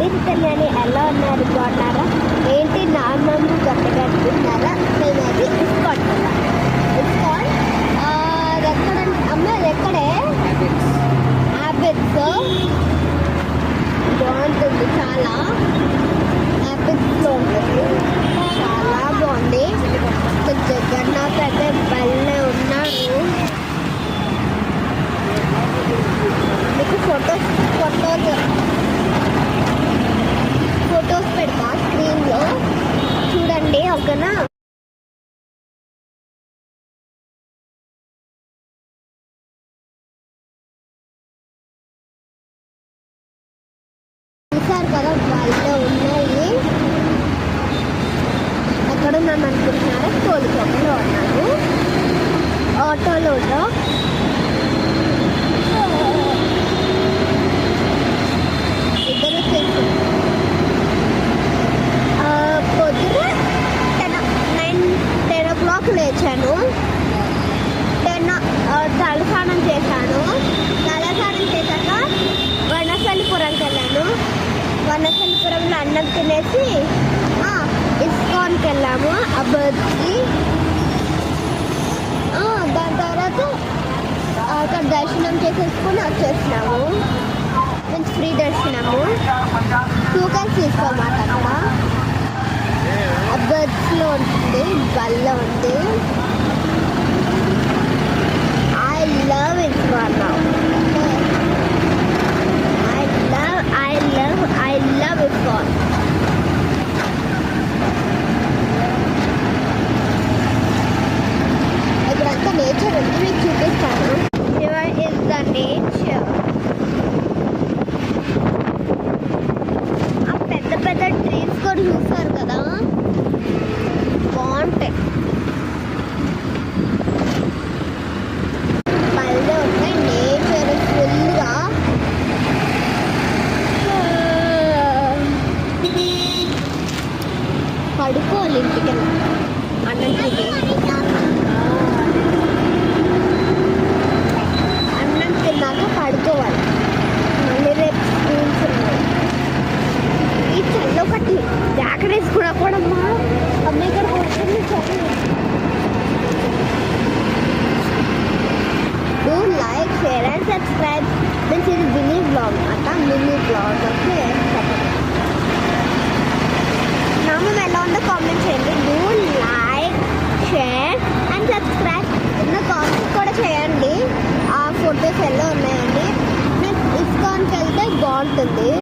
పన్నీర్ బిర్యానీ ఎలా ఉన్నారు బాగున్నారా? ఏంటి నార్మల్ కొత్తగా అనిపిస్తున్నారా? మేమైతే ఇస్కాన్ ఇస్కాన్ అది ఎక్కడ అమ్మ, అది ఎక్కడే హ్యాబిట్స్ బాగుంటుంది, చాలా హ్యాబిట్స్లో ఉంటుంది, చాలా బాగుంది. జగన్నాథ్ అయితే భలే ఉన్నారు. మీకు ఫొటోస్ పెడతా స్క్రీన్లో చూడండి, ఓకేనా? చూసారు కదా, వాళ్ళే ఉన్నాయి. ఎక్కడున్నాను అనుకుంటున్నారా? కోలుకోకుండా ఉన్నాను, ఆటోలో. పొద్దున 10 o'clock లేచాను. తలస్నానం చేశాను. తలస్నానం చేశాక వనసలిపురంకి వెళ్ళాను. వనసలిపురంలో అన్నం తినేసి ఇస్కాన్కి వెళ్ళాము, అబ్బర్కి. దాని తర్వాత అక్కడ దర్శనం చేసేసుకొని వచ్చేసినాము. మంచి ఫ్రీ దర్శనము. టోకెన్స్ తీసుకోమాట అక్కడ అబ్బర్స్లో ఉంటుంది, బల్ల ఉంది. I love is gone now. I love ISKCON. ఇక్కడంతా నేచర్ ఉంది, మీకు చూపిస్తాను. Here is the nature. ఆ పెద్ద పెద్ద ట్రీస్ కూడా చూస్తారు కదా, బాగుంటాయి. పల్లె ఉంటాయి, నేచర్ ఫుల్గా. పడుకోవాలి ఇంటికి అన్నం తిన్నాక పడుకోవాలి. మళ్ళీ రేపు స్కూల్స్ ఉన్నాయి. ఈ చల్ల ఒకటి జాకెట్ వేసుకున్నా కూడా మా అమ్మాయి ఇక్కడ కూర్చొని చదువు. Do like, share and subscribe. This is mini blog అట, మినీ బ్లాగ్. ఓకే, నామం ఎలా ఉందో కామెంట్ చేయండి. Do like, share and subscribe. నా కామెంట్ కూడా చేయండి, ఆ ఫొటోస్ ఎలా ఉన్నాయండి. నేను ఇస్కాన్కి వెళ్తే బాగుంటుంది.